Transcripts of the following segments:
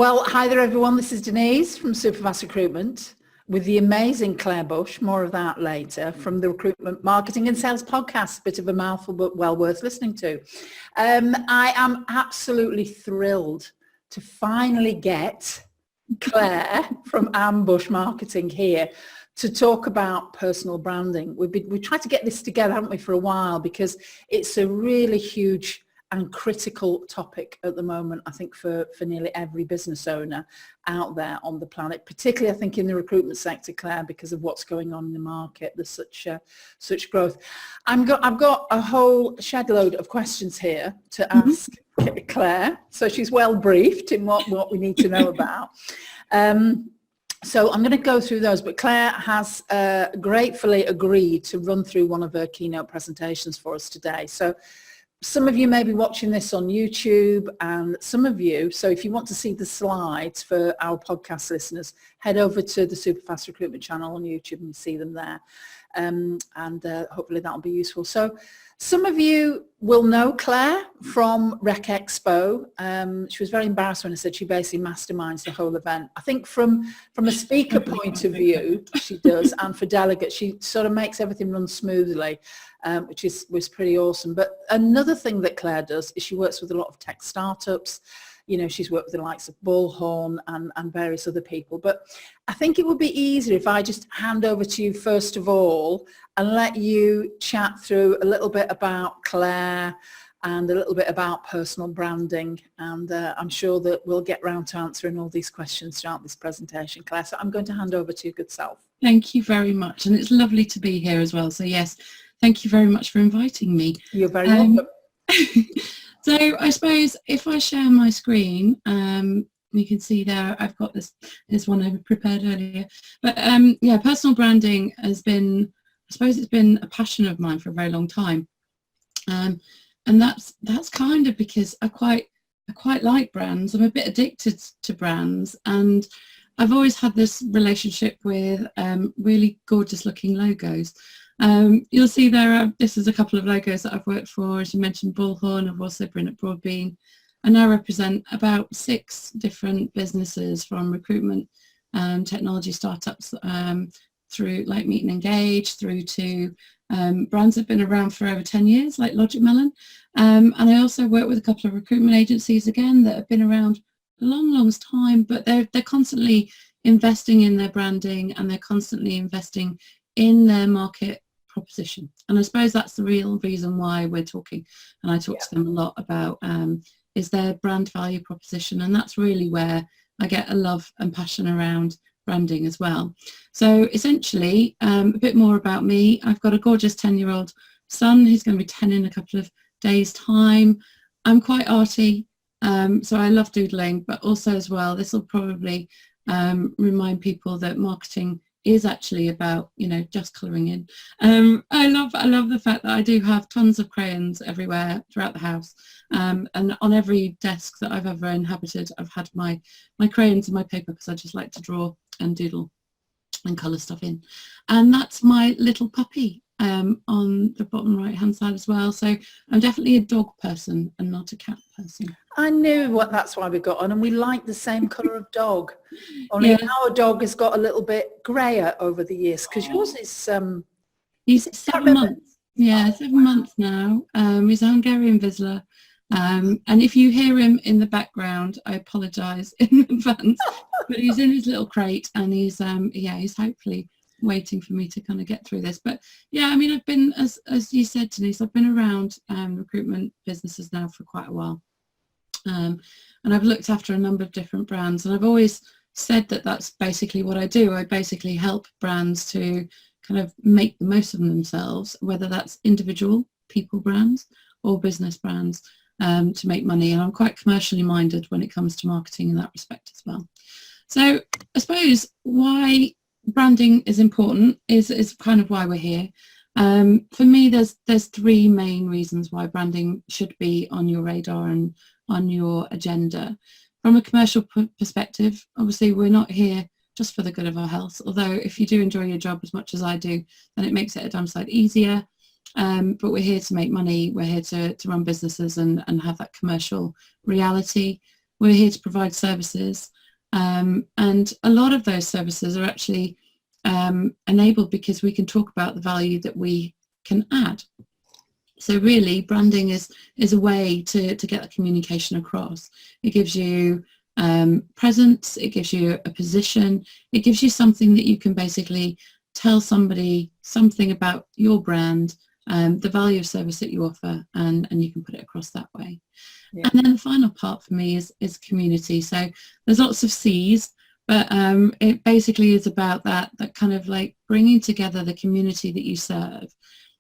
Well, hi there, everyone. This is Denise from Superfast Recruitment with the amazing Claire Bush. More of that later from the Recruitment Marketing and Sales Podcast. Bit of a mouthful, but well worth listening to. I am absolutely thrilled to finally get Claire from Ambush Marketing here to talk about personal branding. We've tried to get this together, haven't we, for a while, because it's a really huge and critical topic at the moment, I think, for nearly every business owner out there on the planet, particularly I think in the recruitment sector, Claire, because of what's going on in the market. There's such growth. I've got a whole shed load of questions here to ask Claire, so she's well briefed in what we need to know about. So I'm going to go through those, but Claire has gratefully agreed to run through one of her keynote presentations for us today. So some of you may be watching this on YouTube, and some of you, so if you want to see the slides for our podcast listeners, head over to the Superfast Recruitment channel on YouTube and see them there. And hopefully that'll be useful. So some of you will know Claire from Rec Expo. She was very embarrassed when I said she basically masterminds the whole event. I think from a speaker point of view, she does, and for delegates, she sort of makes everything run smoothly, which was pretty awesome. But another thing that Claire does is she works with a lot of tech startups. You know, she's worked with the likes of Bullhorn and various other people. But I think it would be easier if I just hand over to you first of all and let you chat through a little bit about Claire and a little bit about personal branding. And I'm sure that we'll get round to answering all these questions throughout this presentation, Claire. So I'm going to hand over to your good self. Thank you very much. And it's lovely to be here as well. So yes, thank you very much for inviting me. You're very welcome. So I suppose if I share my screen, you can see there I've got this one I prepared earlier. But yeah, personal branding has been, I suppose it's been a passion of mine for a very long time. And that's kind of because I quite like brands. I'm a bit addicted to brands, and I've always had this relationship with really gorgeous looking logos. You'll see there, this is a couple of logos that I've worked for. As you mentioned, Bullhorn. I've also been at Broadbean. I now represent about 6 different businesses, from recruitment technology startups through like Meet and Engage, through to brands that have been around for over 10 years, like Logic Melon. And I also work with a couple of recruitment agencies, again, that have been around a long time, but they're constantly investing in their branding, and they're constantly investing in their market proposition. And I suppose that's the real reason why we're talking, and I talk to them a lot about is their brand value proposition, and that's really where I get a love and passion around branding as well. So essentially, a bit more about me. I've got a gorgeous 10-year-old son. He's going to be 10 in a couple of days' time. I'm quite arty, so I love doodling, but also as well, this will probably remind people that marketing is actually about, you know, just colouring in. I love the fact that I do have tons of crayons everywhere throughout the house, and on every desk that I've ever inhabited, I've had my crayons and my paper, because I just like to draw and doodle and colour stuff in. And that's my little puppy on the bottom right hand side as well. So I'm definitely a dog person and not a cat person. I knew that's why we got on, and we like the same colour of dog. Only our dog has got a little bit greyer over the years, because yours is he's 7 months. Yeah, 7 months now. He's a Hungarian Vizsla. And if you hear him in the background, I apologise in advance, but he's in his little crate, and he's hopefully waiting for me to kind of get through this. But yeah, I mean, I've been, as you said, Denise, I've been around recruitment businesses now for quite a while, and I've looked after a number of different brands, and I've always said that that's basically what I do. I basically help brands to kind of make the most of themselves, whether that's individual people brands or business brands, to make money. And I'm quite commercially minded when it comes to marketing in that respect as well. So I suppose why branding is important is kind of why we're here. For me, there's 3 main reasons why branding should be on your radar and on your agenda. From a commercial perspective, obviously we're not here just for the good of our health, although if you do enjoy your job as much as I do, then it makes it a damn sight easier. But we're here to make money, we're here to run businesses and have that commercial reality. we're here to provide services, and a lot of those services are actually enabled because we can talk about the value that we can add. So really, branding is a way to get the communication across. It gives you presence, it gives you a position, it gives you something that you can basically tell somebody something about your brand, the value of service that you offer, and you can put it across that way. Yeah. And then the final part for me is community. So there's lots of C's, but it basically is about that kind of like bringing together the community that you serve.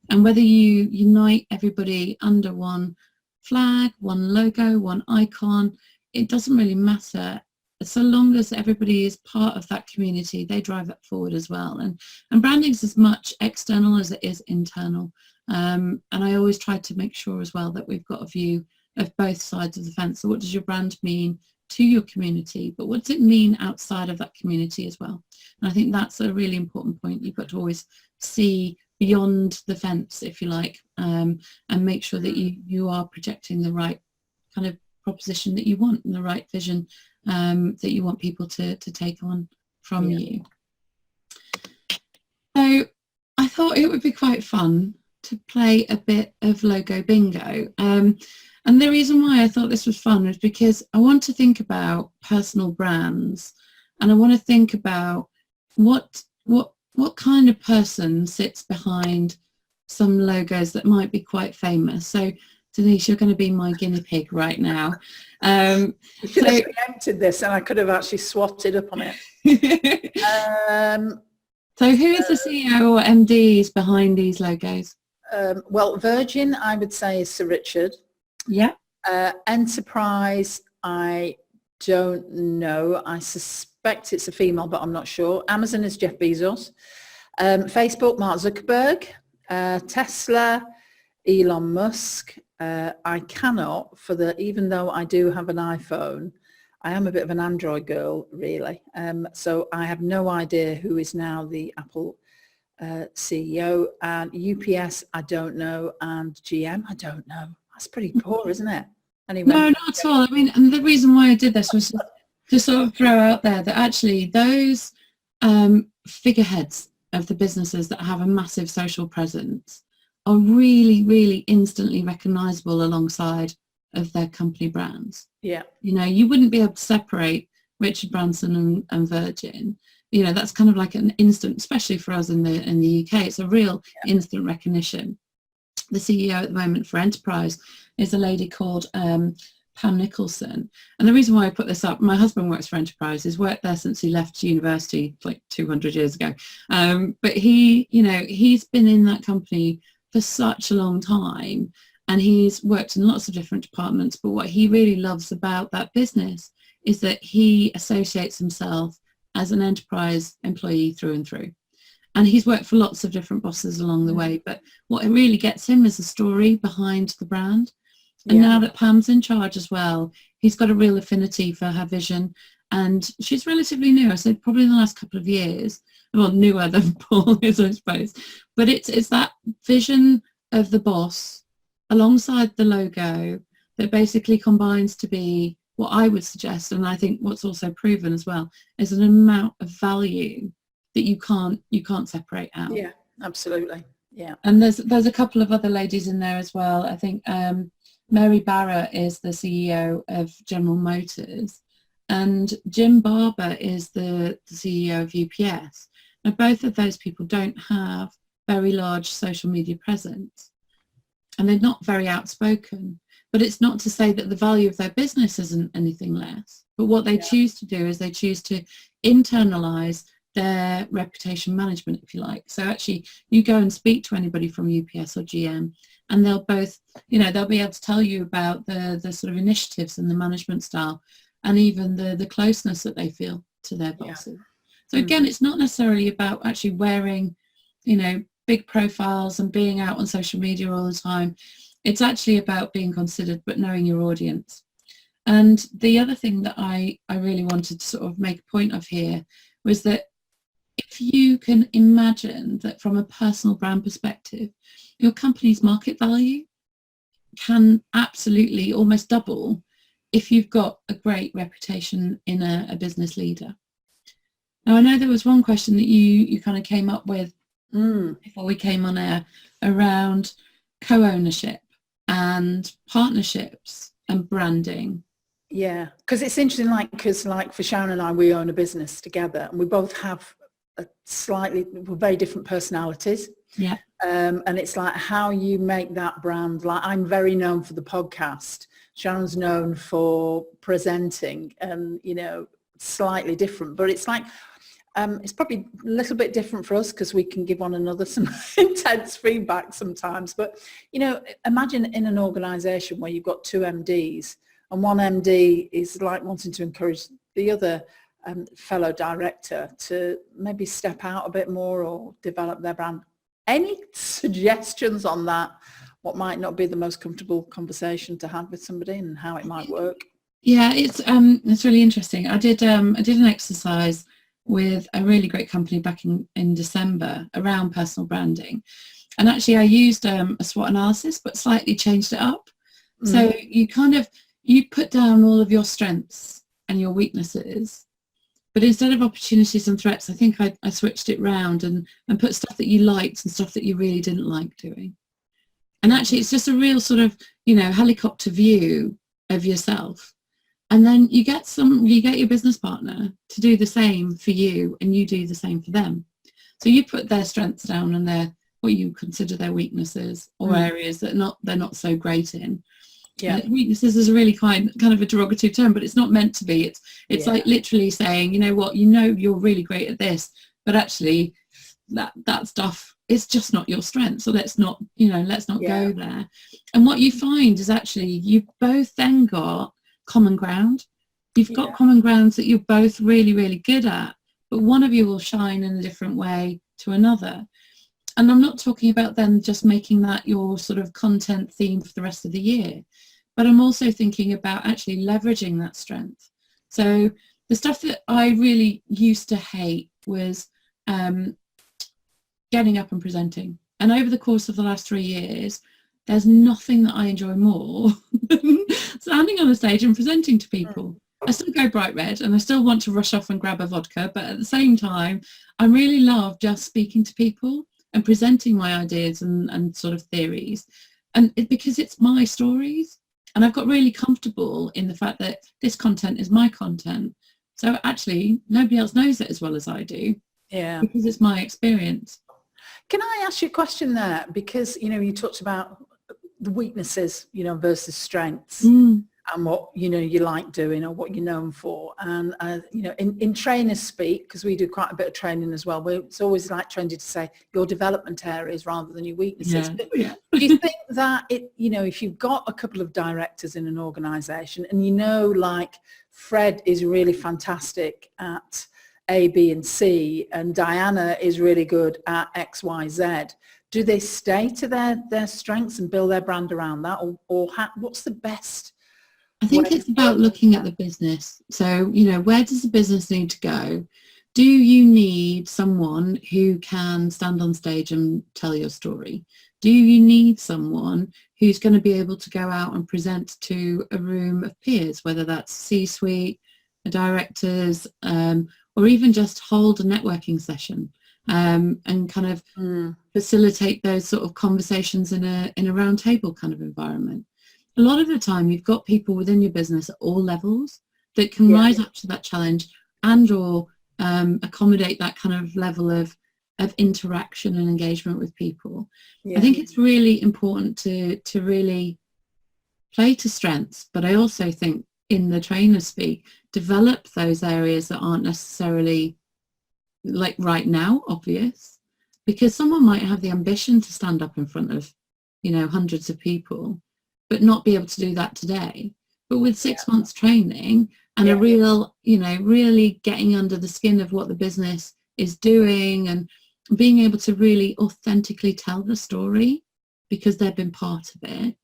And whether you unite everybody under one flag, one logo, one icon, it doesn't really matter. So long as everybody is part of that community, they drive that forward as well. And branding is as much external as it is internal. And I always try to make sure as well that we've got a view of both sides of the fence. So what does your brand mean to your community, but what does it mean outside of that community as well? And I think that's a really important point. You've got to always see beyond the fence, if you like, and make sure that you are projecting the right kind of proposition that you want and the right vision that you want people to take on from you. So I thought it would be quite fun to play a bit of logo bingo. And the reason why I thought this was fun was because I want to think about personal brands, and I want to think about what kind of person sits behind some logos that might be quite famous. So Denise, you're going to be my guinea pig right now. You could have preempted this and I could have actually swapped it up on it. So who is the CEO or MDs behind these logos? Well, Virgin, I would say, is Sir Richard. Yeah. Enterprise, I don't know. I suspect it's a female, but I'm not sure. Amazon is Jeff Bezos. Facebook, Mark Zuckerberg. Tesla, Elon Musk. I cannot, even though I do have an iPhone, I am a bit of an Android girl, really. So I have no idea who is now the Apple CEO. And UPS, I don't know. And GM, I don't know. That's pretty poor, isn't it? Anyway. No, not at all. I mean, and the reason why I did this was to sort of throw out there that actually those figureheads of the businesses that have a massive social presence are really, really instantly recognizable alongside of their company brands. Yeah. You know, you wouldn't be able to separate Richard Branson and Virgin. You know, that's kind of like an instant, especially for us in the UK, it's a real instant recognition. The CEO at the moment for Enterprise is a lady called Pam Nicholson. And the reason why I put this up, my husband works for Enterprise. He's worked there since he left university like 200 years ago. But he's been in that company for such a long time, and he's worked in lots of different departments. But what he really loves about that business is that he associates himself as an Enterprise employee through and through. And he's worked for lots of different bosses along the way, but what really gets him is the story behind the brand. And now that Pam's in charge as well, he's got a real affinity for her vision. And she's relatively new. I said probably in the last couple of years, well, newer than Paul is, I suppose. But it's that vision of the boss alongside the logo that basically combines to be what I would suggest, and I think what's also proven as well, is an amount of value that you can't separate out. Yeah, absolutely. Yeah. And there's a couple of other ladies in there as well. I think Mary Barra is the CEO of General Motors, and Jim Barber is the CEO of UPS. Now, both of those people don't have very large social media presence, and they're not very outspoken. But it's not to say that the value of their business isn't anything less. But what they choose to do is they choose to internalize their reputation management, if you like. So actually you go and speak to anybody from UPS or GM, and they'll both, they'll be able to tell you about the sort of initiatives and the management style, and even the closeness that they feel to their bosses. So again, it's not necessarily about actually wearing, big profiles and being out on social media all the time. It's actually about being considered, but knowing your audience. And the other thing that I really wanted to sort of make a point of here was that if you can imagine that from a personal brand perspective, your company's market value can absolutely almost double if you've got a great reputation in a business leader. Now, I know there was one question that you kind of came up with before we came on air around co-ownership and partnerships and branding. Yeah, because it's interesting, like for Sharon and I, we own a business together, and we both have we're very different personalities. Yeah. And it's like how you make that brand. Like, I'm very known for the podcast. Sharon's known for presenting, and, you know, slightly different. But it's like, it's probably a little bit different for us because we can give one another some intense feedback sometimes. But, you know, imagine in an organisation where you've got two MDs, and one MD is like wanting to encourage the other fellow director to maybe step out a bit more or develop their brand. Any suggestions on that? What might not be the most comfortable conversation to have with somebody, and how it might work? Yeah, it's really interesting. I did an exercise with a really great company back in December around personal branding, and actually I used a SWOT analysis but slightly changed it up. So you put down all of your strengths and your weaknesses, but instead of opportunities and threats, I think I switched it round and put stuff that you liked and stuff that you really didn't like doing. And actually it's just a real sort of, you know, helicopter view of yourself. And then you get your business partner to do the same for you, and you do the same for them. So you put their strengths down and what you consider their weaknesses, or areas that they're not so great in. Yeah, weaknesses is a really kind of a derogatory term, but it's not meant to be. It's like literally saying, you know what, you're really great at this, but actually that stuff is just not your strength. So let's not go there. And what you find is actually you both then got common ground. You've got common grounds that you're both really, really good at, but one of you will shine in a different way to another. And I'm not talking about then just making that your sort of content theme for the rest of the year, but I'm also thinking about actually leveraging that strength. So the stuff that I really used to hate was getting up and presenting. And over the course of the last 3 years, there's nothing that I enjoy more than standing on a stage and presenting to people. I still go bright red and I still want to rush off and grab a vodka, but at the same time, I really love just speaking to people and presenting my ideas and sort of theories. And because it's my stories, and I've got really comfortable in the fact that this content is my content. So actually, nobody else knows it as well as I do. Yeah. Because it's my experience. Can I ask you a question there? Because, you know, you talked about the weaknesses, you know, versus strengths. And what, you know, you like doing or what you're known for. And, you know, in trainers speak, because we do quite a bit of training as well, it's always like trendy to say your development areas rather than your weaknesses. But do you think that, you know, if you've got a couple of directors in an organisation and you know, like Fred is really fantastic at A, B and C, and Diana is really good at X, Y, Z, do they stay to their strengths and build their brand around that? Or what's the best? I think it's about looking at the business. So, you know, where does the business need to go? Do you need someone who can stand on stage and tell your story? Do you need someone who's going to be able to go out and present to a room of peers, whether that's C-suite, directors, or even just hold a networking session and kind of facilitate those sort of conversations in a round table kind of environment? A lot of the time you've got people within your business at all levels that can rise up to that challenge and or accommodate that kind of level of interaction and engagement with people. I think it's really important to really play to strengths, but I also think in the trainer speak, develop those areas that aren't necessarily like right now obvious, because someone might have the ambition to stand up in front of, you know, hundreds of people, but not be able to do that today. But with 6 months training and a real, you know, really getting under the skin of what the business is doing and being able to really authentically tell the story because they've been part of it.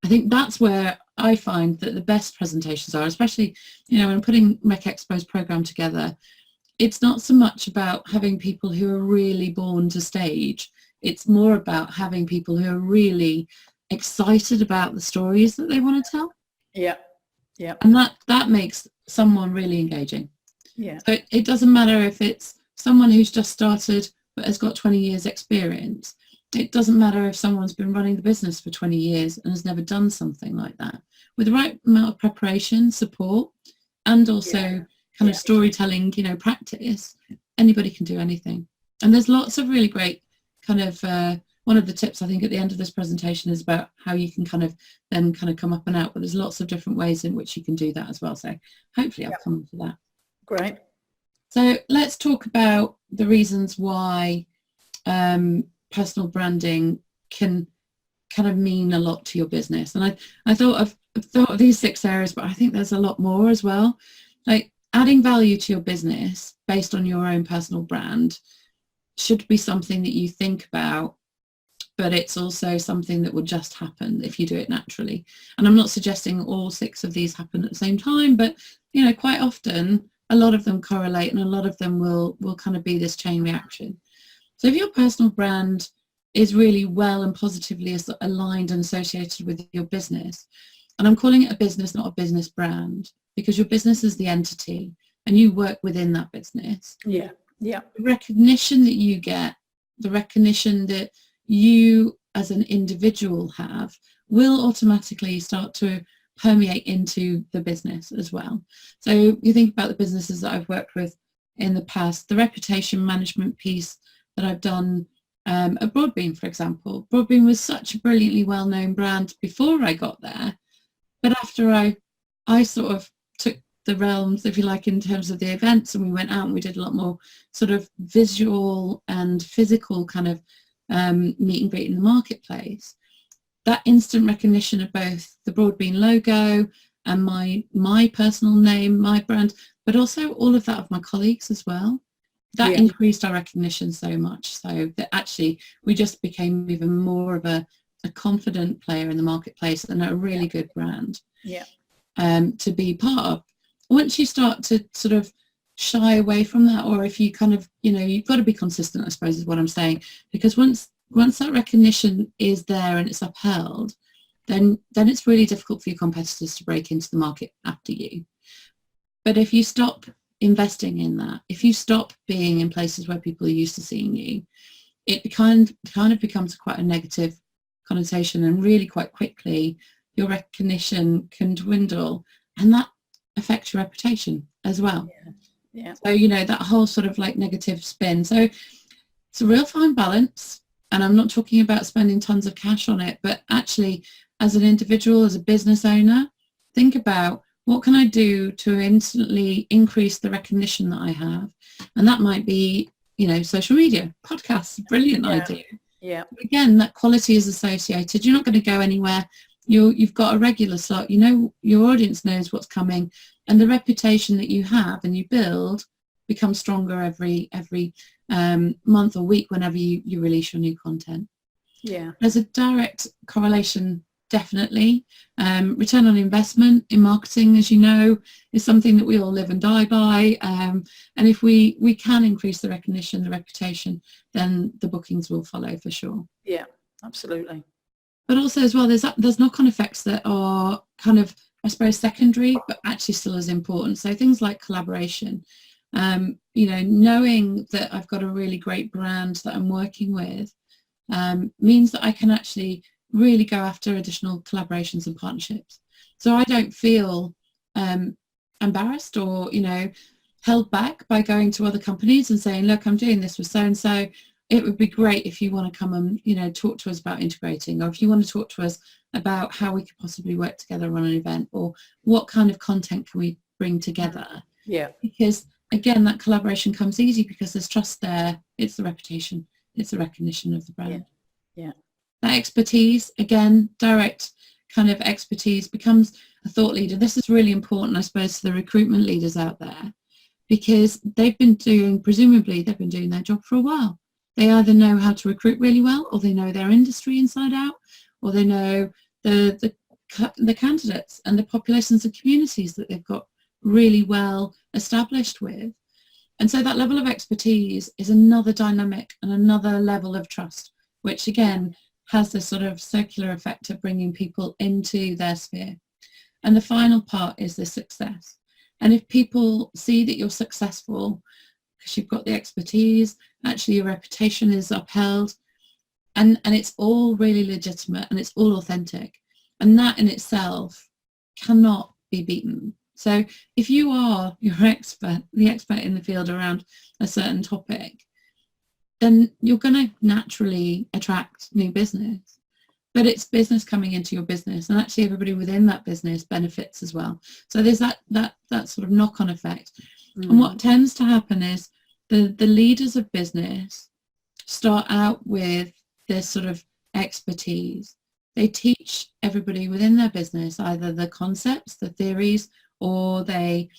I think that's where I find that the best presentations are, especially, you know, when putting Rec Expo's program together. It's not so much about having people who are really born to stage. It's more about having people who are really excited about the stories that they want to tell. Yeah. And that makes someone really engaging. Yeah. So it doesn't matter if it's someone who's just started but has got 20 years experience. It doesn't matter if someone's been running the business for 20 years and has never done something like that. With the right amount of preparation, support, and also kind of storytelling, practice, anybody can do anything. And there's lots of really great kind of, one of the tips I think at the end of this presentation is about how you can kind of come up and out, but there's lots of different ways in which you can do that as well. So hopefully I'll come to that. Great. So let's talk about the reasons why personal branding can kind of mean a lot to your business. And I thought of these 6 areas, but I think there's a lot more as well. Like adding value to your business based on your own personal brand should be something that you think about, but it's also something that will just happen if you do it naturally. And I'm not suggesting all 6 of these happen at the same time, but quite often a lot of them correlate and a lot of them will kind of be this chain reaction. So if your personal brand is really well and positively aligned and associated with your business, and I'm calling it a business, not a business brand, because your business is the entity and you work within that business. Yeah. Yeah. The recognition that you get, the recognition that you as an individual have, will automatically start to permeate into the business as well. So you think about the businesses that I've worked with in the past, the reputation management piece that I've done at Broadbean, for example. Broadbean was such a brilliantly well-known brand before I got there, but after I sort of took the realms, if you like, in terms of the events, and we went out and we did a lot more sort of visual and physical kind of meet and greet in the marketplace, that instant recognition of both the Broadbean logo and my personal name, my brand, but also all of that of my colleagues as well, that increased our recognition so much so that actually we just became even more of a confident player in the marketplace and a really good brand to be part of. Once you start to sort of shy away from that, or if you kind of, you've got to be consistent, I suppose is what I'm saying, because once that recognition is there and it's upheld, then it's really difficult for your competitors to break into the market after you. But if you stop investing in that, if you stop being in places where people are used to seeing you, it kind of becomes quite a negative connotation, and really quite quickly your recognition can dwindle, and that affects your reputation as well. So that whole sort of like negative spin. So it's a real fine balance, and I'm not talking about spending tons of cash on it, but actually as an individual, as a business owner, think about what can I do to instantly increase the recognition that I have. And that might be, social media, podcasts, brilliant idea. Yeah. Again, that quality is associated. You're not going to go anywhere. You've got a regular slot. Your audience knows what's coming, and the reputation that you have and you build becomes stronger every month or week whenever you release your new content. Yeah. There's a direct correlation, definitely. Return on investment in marketing, as you know, is something that we all live and die by. And if we can increase the recognition, the reputation, then the bookings will follow for sure. Yeah, absolutely. But also as well, there's knock-on effects that are kind of, I suppose, secondary, but actually still as important. So things like collaboration, knowing that I've got a really great brand that I'm working with means that I can actually really go after additional collaborations and partnerships. So I don't feel embarrassed or, held back by going to other companies and saying, look, I'm doing this with so-and-so. It would be great if you want to come and, talk to us about integrating, or if you want to talk to us about how we could possibly work together on an event, or what kind of content can we bring together. Yeah. Because again, that collaboration comes easy because there's trust there. It's the reputation. It's the recognition of the brand. Yeah. That expertise, again, direct kind of expertise, becomes a thought leader. This is really important, I suppose, to the recruitment leaders out there, because presumably they've been doing their job for a while. They either know how to recruit really well, or they know their industry inside out, or they know the candidates and the populations and communities that they've got really well established with. And so that level of expertise is another dynamic and another level of trust, which again has this sort of circular effect of bringing people into their sphere. And the final part is the success. And if people see that you're successful because you've got the expertise, actually your reputation is upheld, and it's all really legitimate and it's all authentic. And that in itself cannot be beaten. So if you are the expert in the field around a certain topic, then you're going to naturally attract new business. But it's business coming into your business, and actually everybody within that business benefits as well. So there's that sort of knock-on effect. And what tends to happen is the leaders of business start out with this sort of expertise. They teach everybody within their business either the concepts, the theories, or they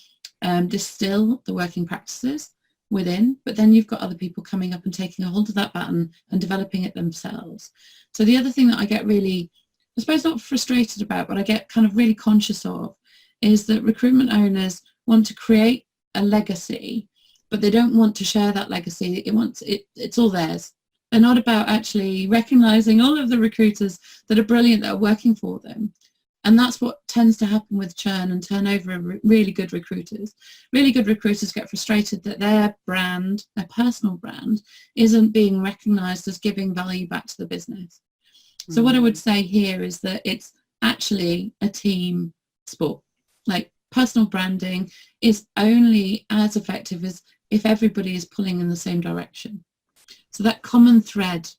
distill the working practices within, but then you've got other people coming up and taking a hold of that baton and developing it themselves. So the other thing that I get really, I suppose not frustrated about, but I get kind of really conscious of, is that recruitment owners want to create a legacy, but they don't want to share that legacy. It's all theirs. They're not about actually recognizing all of the recruiters that are brilliant, that are working for them. And that's what tends to happen with churn and turnover of really good recruiters. Really good recruiters get frustrated that their brand, their personal brand, isn't being recognized as giving value back to the business. So what I would say here is that it's actually a team sport. Like, personal branding is only as effective as if everybody is pulling in the same direction. So that common thread,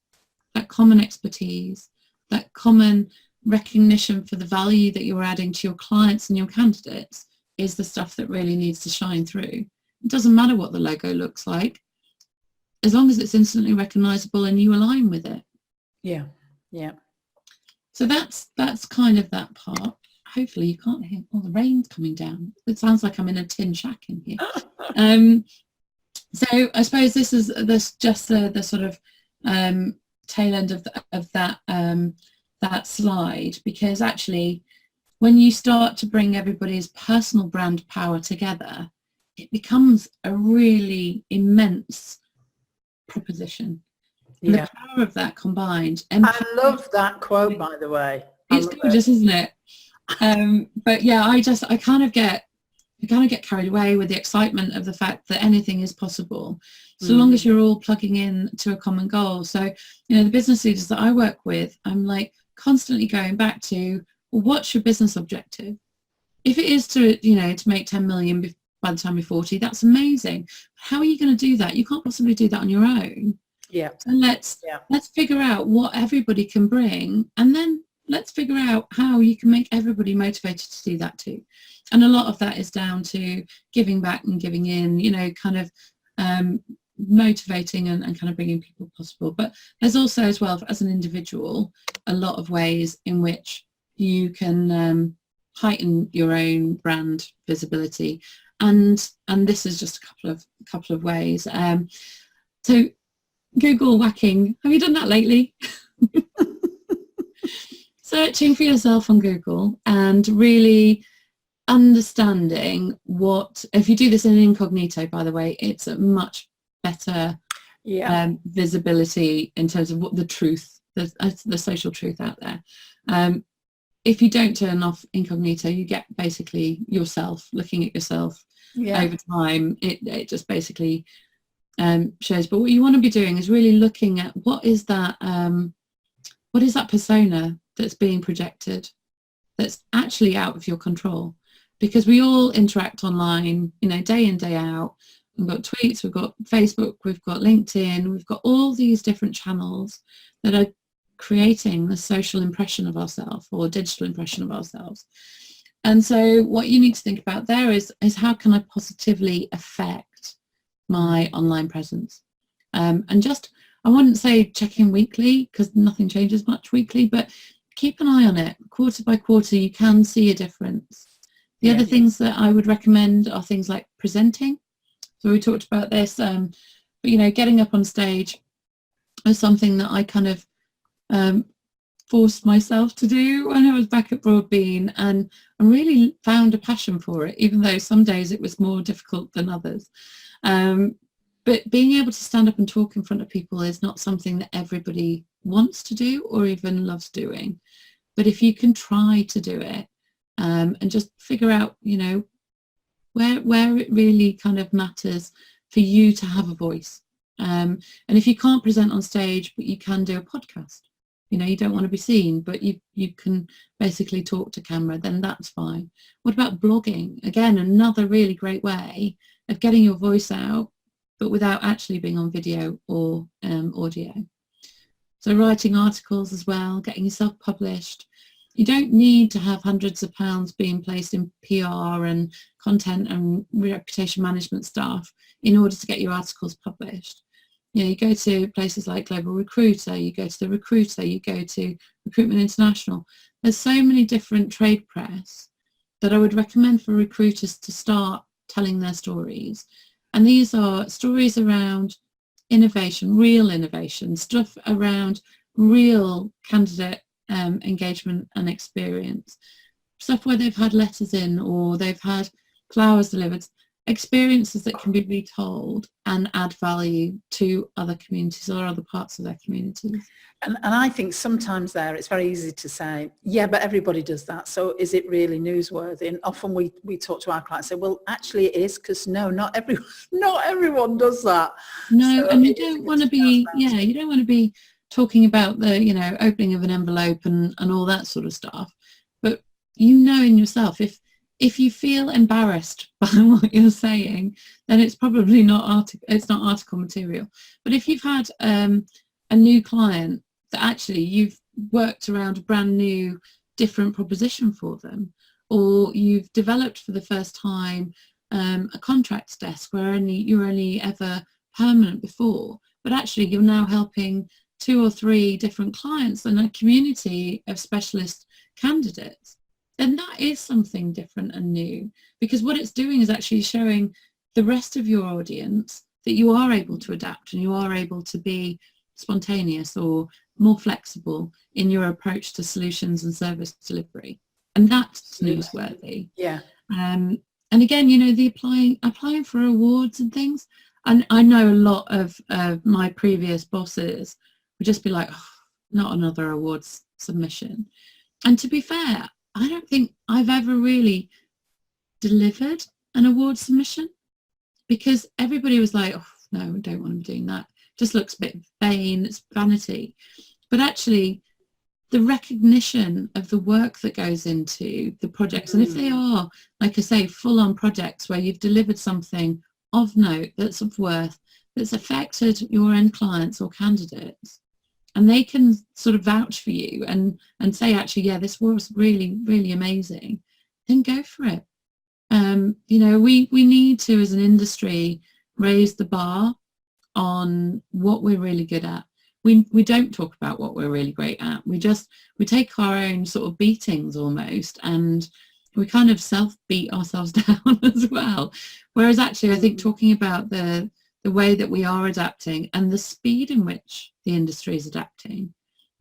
that common expertise, that common recognition for the value that you're adding to your clients and your candidates is the stuff that really needs to shine through. It doesn't matter what the logo looks like, as long as it's instantly recognizable and you align with it. Yeah. So that's kind of that part. Hopefully you can't hear all the rain's coming down. It sounds like I'm in a tin shack in here. So I suppose this is just the sort of tail end of that slide, because actually when you start to bring everybody's personal brand power together, it becomes a really immense proposition. Yeah. The power of that combined. I love that quote, by the way. It's gorgeous, isn't it? But yeah, I kind of get carried away with the excitement of the fact that anything is possible, so long as you're all plugging in to a common goal. So, the business leaders that I work with, I'm like constantly going back to, well, what's your business objective? If it is to make 10 million by the time you're 40, that's amazing. How are you going to do that? You can't possibly do that on your own. Yeah. So let's figure out what everybody can bring, and then let's figure out how you can make everybody motivated to do that too. And a lot of that is down to giving back and giving in, kind of motivating and kind of bringing people possible. But there's also, as well, as an individual, a lot of ways in which you can heighten your own brand visibility. And this is just a couple of ways. So Google whacking. Have you done that lately? Searching for yourself on Google and really understanding if you do this in incognito, by the way, it's a much better visibility in terms of what the truth, the social truth out there. If you don't turn off incognito, you get basically yourself, looking at yourself over time. It just basically shows. But what you want to be doing is really looking at what is that persona that's being projected, that's actually out of your control, because we all interact online, day in, day out. We've got tweets, we've got Facebook, we've got LinkedIn, we've got all these different channels that are creating the social impression of ourselves or digital impression of ourselves. And so what you need to think about there is how can I positively affect my online presence? And just, I wouldn't say check in weekly, because nothing changes much weekly, but keep an eye on it. Quarter by quarter, you can see a difference. The other things that I would recommend are things like presenting. So we talked about this, but getting up on stage is something that I kind of forced myself to do when I was back at Broadbean, and I really found a passion for it, even though some days it was more difficult than others. But being able to stand up and talk in front of people is not something that everybody wants to do or even loves doing. But if you can try to do it, and just figure out, where it really kind of matters for you to have a voice. And if you can't present on stage, but you can do a podcast, you don't want to be seen, but you can basically talk to camera, then that's fine. What about blogging? Again, another really great way of getting your voice out, but without actually being on video or audio. So writing articles as well, getting yourself published. You don't need to have hundreds of pounds being placed in PR and content and reputation management stuff in order to get your articles published. You go to places like Global Recruiter, you go to the Recruiter, you go to Recruitment International. There's so many different trade press that I would recommend for recruiters to start telling their stories. And these are stories around innovation, real innovation, stuff around real candidate engagement and experience, stuff where they've had letters in or they've had flowers delivered, experiences that can be retold and add value to other communities or other parts of their communities. And I think sometimes it's very easy to say, yeah, but everybody does that, so is it really newsworthy? And often we talk to our clients and say, well, actually it is, because no, not everyone does that. No, so and you don't want to be, you don't want to be talking about the, opening of an envelope and all that sort of stuff. But in yourself, if you feel embarrassed by what you're saying, then it's probably not article material. But if you've had a new client that actually you've worked around a brand new, different proposition for them, or you've developed for the first time a contracts desk where you were only ever permanent before, but actually you're now helping 2 or 3 different clients and a community of specialist candidates, then that is something different and new, because what it's doing is actually showing the rest of your audience that you are able to adapt and you are able to be spontaneous or more flexible in your approach to solutions and service delivery. And that's newsworthy. Yeah. And again, the applying for awards and things. And I know a lot of my previous bosses would just be like, oh, not another awards submission. And to be fair, I don't think I've ever really delivered an award submission, because everybody was like, oh, no, I don't want to be doing that. Just looks a bit vain, it's vanity. But actually, the recognition of the work that goes into the projects, and if they are, like I say, full-on projects where you've delivered something of note, that's of worth, that's affected your end clients or candidates, and they can sort of vouch for you and say, actually, yeah, this was really, really amazing, then go for it. We need to, as an industry, raise the bar on what we're really good at. We don't talk about what we're really great at. We take our own sort of beatings almost, and we kind of self-beat ourselves down as well. Whereas actually, I think talking about the way that we are adapting and the speed in which the industry is adapting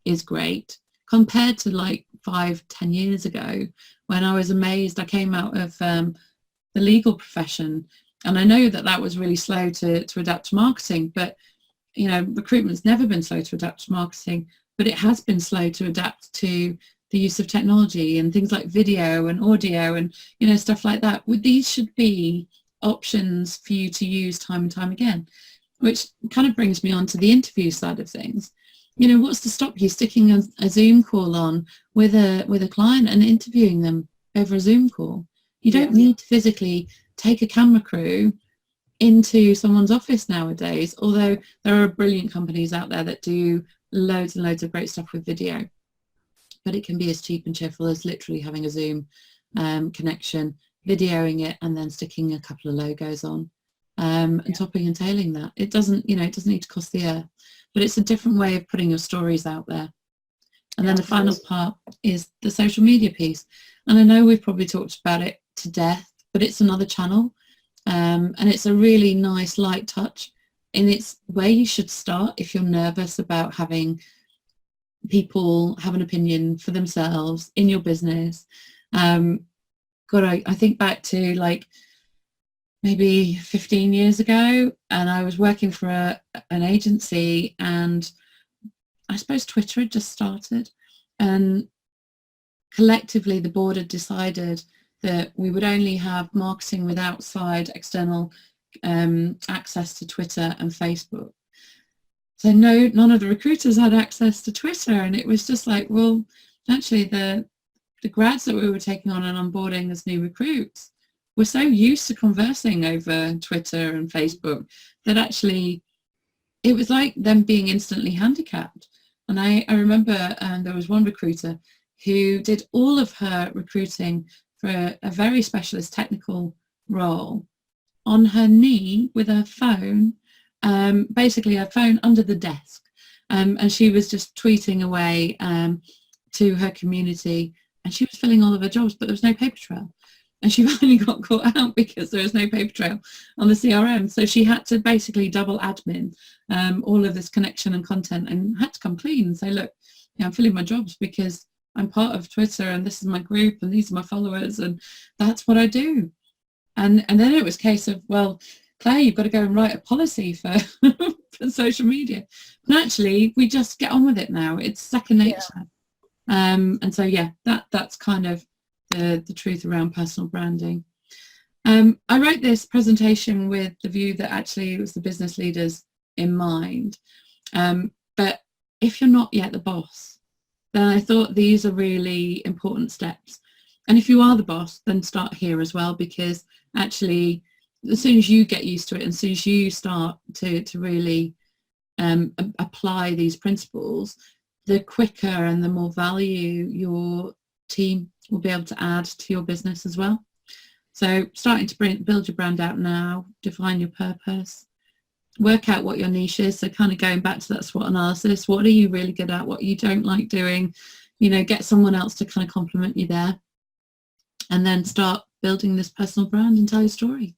is great, compared to like 5-10 years ago, when I was amazed. I came out of the legal profession, and I know that was really slow to adapt to marketing, but recruitment's never been slow to adapt to marketing, but it has been slow to adapt to the use of technology and things like video and audio and stuff like that. These should be options for you to use time and time again, which kind of brings me on to the interview side of things. What's to stop you sticking a Zoom call on with a client and interviewing them over a Zoom call? You don't need to physically take a camera crew into someone's office nowadays, although there are brilliant companies out there that do loads and loads of great stuff with video. But it can be as cheap and cheerful as literally having a Zoom connection, videoing it, and then sticking a couple of logos on, and topping and tailing that. It doesn't need to cost the earth, but it's a different way of putting your stories out there. And then the final part is the social media piece. And I know we've probably talked about it to death, but it's another channel. And it's a really nice light touch, and it's where you should start if you're nervous about having people have an opinion for themselves in your business. I think back to like maybe 15 years ago, and I was working for an agency, and I suppose Twitter had just started, and collectively the board had decided that we would only have marketing with outside external access to Twitter and Facebook. So none of the recruiters had access to Twitter, and it was just like, well, actually the grads that we were taking on and onboarding as new recruits were so used to conversing over Twitter and Facebook that actually it was like them being instantly handicapped. And I remember there was one recruiter who did all of her recruiting for a very specialist technical role on her knee with her phone, basically her phone under the desk. And she was just tweeting away to her community, and she was filling all of her jobs, but there was no paper trail. And she finally got caught out because there was no paper trail on the CRM. So she had to basically double admin all of this connection and content, and had to come clean and say, look, I'm filling my jobs because I'm part of Twitter, and this is my group, and these are my followers, and that's what I do. And then it was a case of, well, Claire, you've got to go and write a policy for, for social media. And actually, we just get on with it now. It's second nature. Yeah. And so, yeah, that's kind of the truth around personal branding. I wrote this presentation with the view that actually it was the business leaders in mind. But if you're not yet the boss, then I thought these are really important steps. And if you are the boss, then start here as well, because actually, as soon as you get used to it, and as soon as you start to really apply these principles, the quicker and the more value your team will be able to add to your business as well. So starting to build your brand out now, define your purpose, work out what your niche is. So kind of going back to that SWOT analysis, what are you really good at, what you don't like doing, get someone else to kind of complement you there. And then start building this personal brand and tell your story.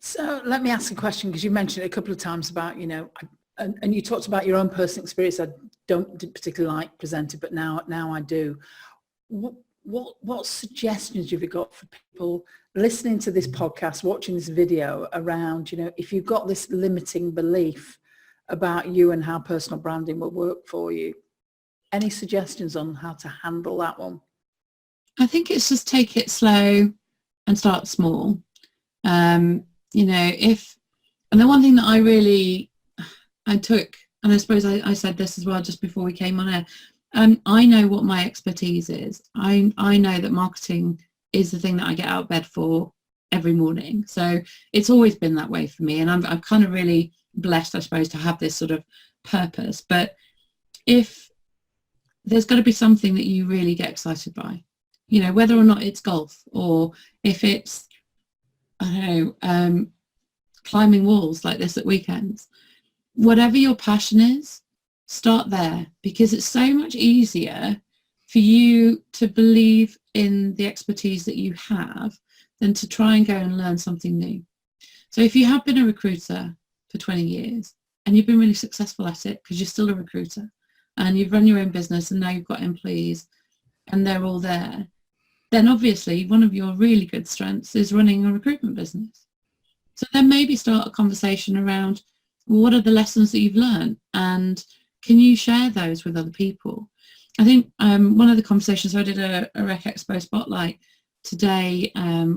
So let me ask a question, because you mentioned it a couple of times about, and you talked about your own personal experience. I don't particularly like presenting, but now I do. What suggestions have you got for people listening to this podcast, watching this video around, if you've got this limiting belief about you and how personal branding will work for you? Any suggestions on how to handle that one? I think it's just take it slow and start small. And the one thing that I took, and I suppose I said this as well just before we came on air, I know what my expertise is. I know that marketing is the thing that I get out of bed for every morning. So it's always been that way for me. And I'm kind of really blessed, I suppose, to have this sort of purpose. But if there's got to be something that you really get excited by, whether or not it's golf, or if it's, climbing walls like this at weekends, whatever your passion is, start there, because it's so much easier for you to believe in the expertise that you have than to try and go and learn something new. So if you have been a recruiter for 20 years and you've been really successful at it because you're still a recruiter and you've run your own business and now you've got employees and they're all there, then obviously one of your really good strengths is running a recruitment business. So then maybe start a conversation around, well, what are the lessons that you've learned, and can you share those with other people? I think one of the conversations, I did a Rec Expo Spotlight today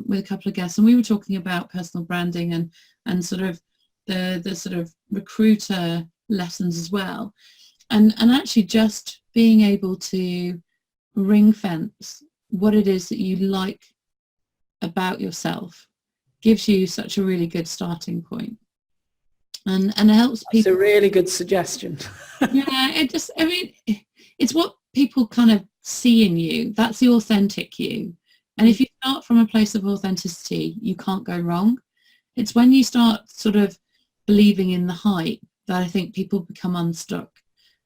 with a couple of guests, and we were talking about personal branding and sort of the sort of recruiter lessons as well. And actually just being able to ring fence what it is that you like about yourself gives you such a really good starting point. And it helps people. It's a really good suggestion. Yeah, it's what people kind of see in you. That's the authentic you. And if you start from a place of authenticity, you can't go wrong. It's when you start sort of believing in the hype that I think people become unstuck,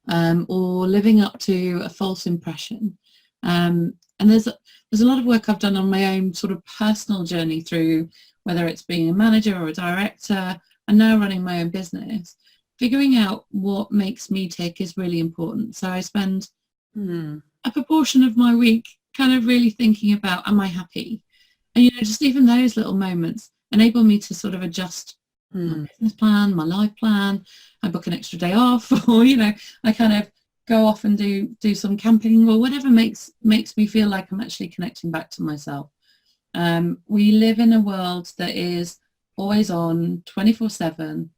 or living up to a false impression. And there's a lot of work I've done on my own sort of personal journey through, whether it's being a manager or a director, and now running my own business. Figuring out what makes me tick is really important. So I spend a proportion of my week kind of really thinking about, am I happy? And, just even those little moments enable me to sort of adjust my business plan, my life plan. I book an extra day off, or, I kind of go off and do some camping or whatever makes me feel like I'm actually connecting back to myself. We live in a world that is always on 24/7,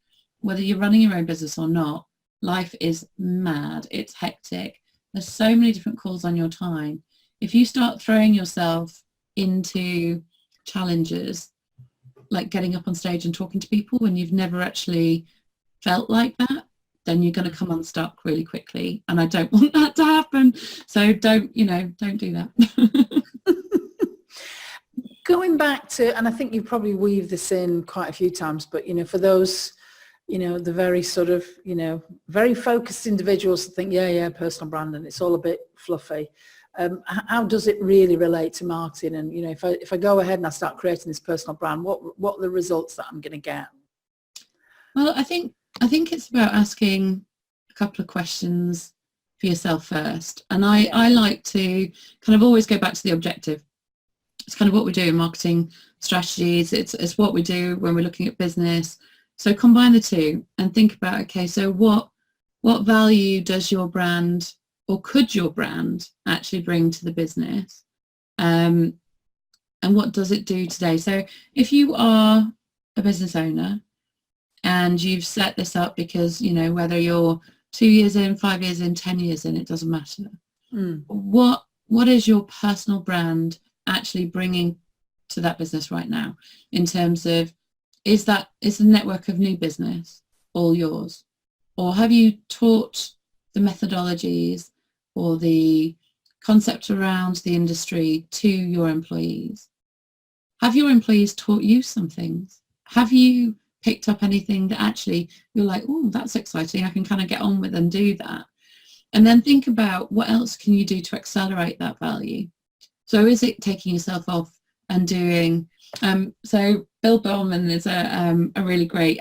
whether you're running your own business or not. Life is mad. It's hectic. There's so many different calls on your time. If you start throwing yourself into challenges, like getting up on stage and talking to people when you've never actually felt like that, then you're going to come unstuck really quickly. And I don't want that to happen. So don't do that. Going back to, and I think you probably weave this in quite a few times, but, for those, the very sort of, very focused individuals that think, yeah, personal branding, it's all a bit fluffy. How does it really relate to marketing? And, if I go ahead and I start creating this personal brand, what are the results that I'm going to get? Well, I think it's about asking a couple of questions for yourself first. And I like to kind of always go back to the objective. It's kind of what we do in marketing strategies. It's what we do when we're looking at business. So combine the two and think about, okay, so what value does your brand, or could your brand actually bring to the business? And what does it do today? So if you are a business owner and you've set this up because, whether you're 2 years in, 5 years in, 10 years in, it doesn't matter. What is your personal brand actually bringing to that business right now, in terms of, is the network of new business all yours? Or have you taught the methodologies or the concept around the industry to your employees? Have your employees taught you some things? Have you picked up anything that actually you're like, oh, that's exciting, I can kind of get on with and do that? And then think about what else can you do to accelerate that value. So is it taking yourself off and doing, so Bill Bowman is a really great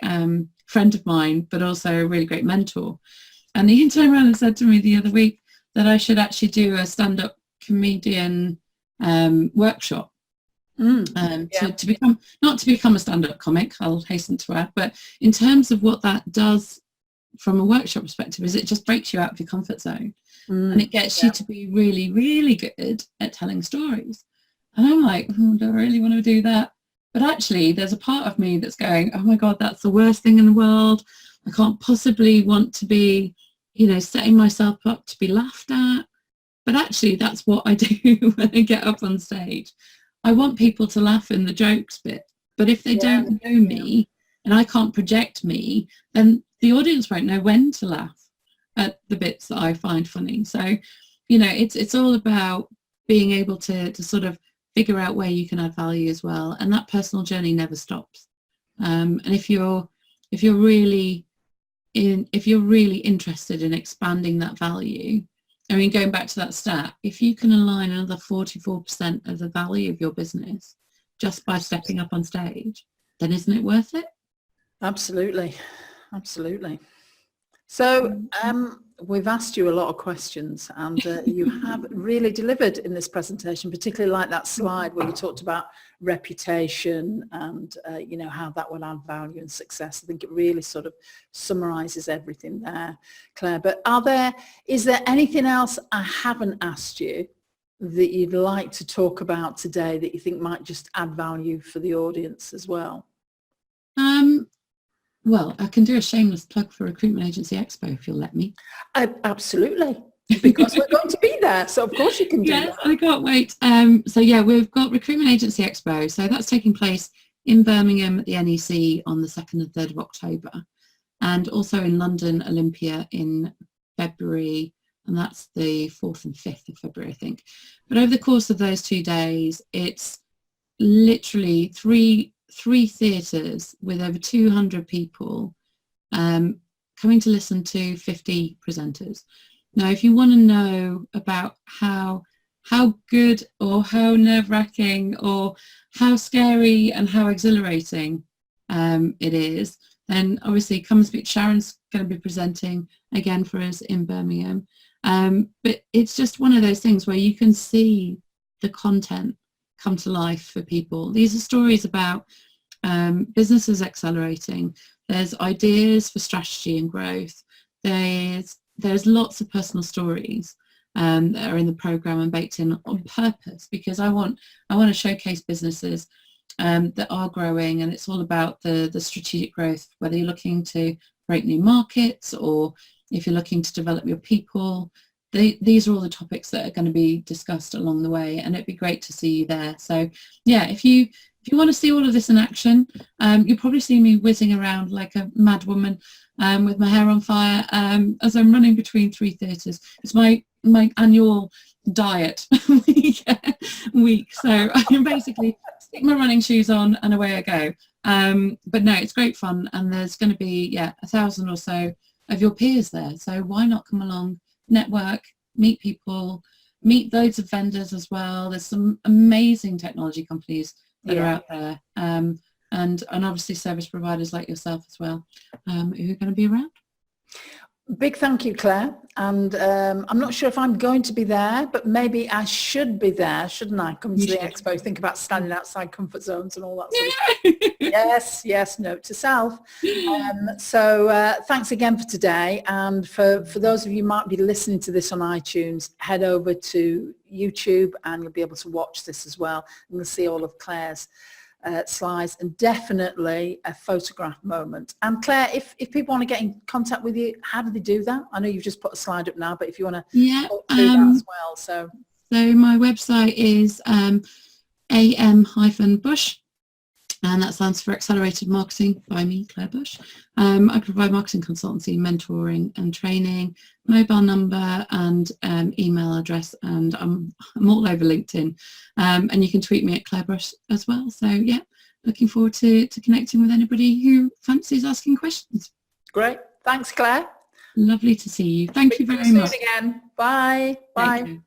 friend of mine, but also a really great mentor. And he turned around and said to me the other week that I should actually do a stand-up comedian workshop. To become, not to become a stand-up comic, I'll hasten to add, but in terms of what that does from a workshop perspective, is it just breaks you out of your comfort zone. And it gets you to be really, really good at telling stories. And I'm like, do I really want to do that? But actually, there's a part of me that's going, oh my God, that's the worst thing in the world. I can't possibly want to be, setting myself up to be laughed at. But actually, that's what I do when I get up on stage. I want people to laugh in the jokes bit. But if they don't know me and I can't project me, then the audience won't know when to laugh at the bits that I find funny. So, it's all about being able to sort of figure out where you can add value as well. And that personal journey never stops. And if you're really interested in expanding that value, I mean, going back to that stat, if you can align another 44% of the value of your business just by stepping up on stage, then isn't it worth it? Absolutely. So we've asked you a lot of questions, and you have really delivered in this presentation, particularly like that slide where you talked about reputation and how that will add value and success. I think it really sort of summarises everything there, Claire. But is there anything else I haven't asked you that you'd like to talk about today that you think might just add value for the audience as well? Well, I can do a shameless plug for Recruitment Agency Expo if you'll let me. Absolutely, because we're going to be there, so of course you can do that. I can't wait. We've got Recruitment Agency Expo, so that's taking place in Birmingham at the NEC on the 2nd and 3rd of October, and also in London Olympia in February, and that's the 4th and 5th of February, I think. But over the course of those 2 days, it's literally three theatres with over 200 people coming to listen to 50 presenters. Now, if you want to know about how good or how nerve-wracking or how scary and how exhilarating it is, then obviously come and speak. Sharon's going to be presenting again for us in Birmingham. But it's just one of those things where you can see the content come to life for people. These are stories about businesses accelerating. There's ideas for strategy and growth. There's there's lots of personal stories that are in the program and baked in on purpose, because I want to showcase businesses that are growing, and it's all about the strategic growth, whether you're looking to break new markets or if you're looking to develop your people. These are all the topics that are going to be discussed along the way, and it'd be great to see you there. So yeah, if you want to see all of this in action, you'll probably see me whizzing around like a mad woman with my hair on fire as I'm running between 3 theatres. It's my annual diet week. So I can basically stick my running shoes on and away I go. But no, it's great fun, and there's going to be 1,000 or so of your peers there. So why not come along, network, meet people, meet loads of vendors as well. There's some amazing technology companies that are out there, and obviously service providers like yourself as well, who are going to be around. Big thank you, Claire. And I'm not sure if I'm going to be there, but maybe I should be there, shouldn't I? Come to the expo, think about standing outside comfort zones and all that sort of stuff. Yes, note to self. So thanks again for today. And for those of you who might be listening to this on iTunes, head over to YouTube and you'll be able to watch this as well. And you'll see all of Claire's slides, and definitely a photograph moment. And Claire, if people want to get in contact with you, how do they do that? I know you've just put a slide up now, but if you want to talk through that as well. So my website is am-bush, and that stands for Accelerated Marketing by me, Claire Bush. I provide marketing consultancy, mentoring and training, mobile number and email address, and I'm all over LinkedIn. And you can tweet me at Claire Bush as well. So yeah, looking forward to connecting with anybody who fancies asking questions. Great. Thanks, Claire. Lovely to see you. Thank you very much. Again. Bye. Bye.